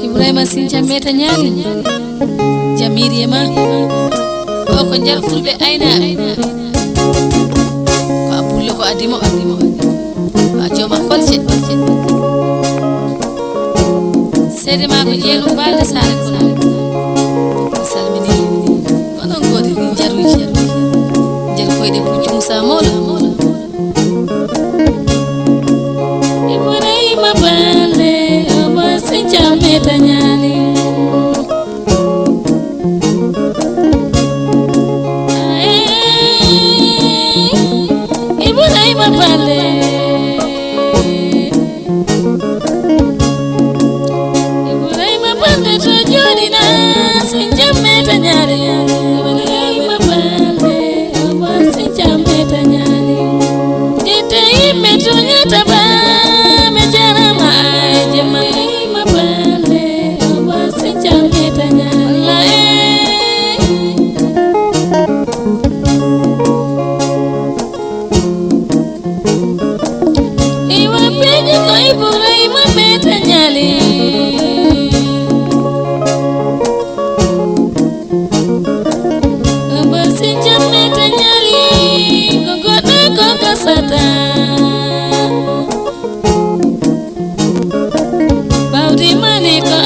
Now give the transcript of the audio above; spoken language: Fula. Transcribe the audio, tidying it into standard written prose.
Ibrahima Sinthia meta nyali Jamiri ma o ko jal fulbe ayna ko abulle ko adimo a joma kolce sede ma ko jelu balde sare ko salmini onon godi ni jaruji jel koyde ko jumsa mola Ibrahima bale o Sinthia meta nyali Ibrahima bale Ibrahima bale to jodina Sinthia meta nyali Ibrahima bale o Sinthia meta nyali ite imeto nyata ba me jarama jema Ibrahima bale o Sinthia meta nyali Iwa peji ko Ibrahima meta nyali o Sinthia meta nyali gogoda ko kasata Baudi mani ko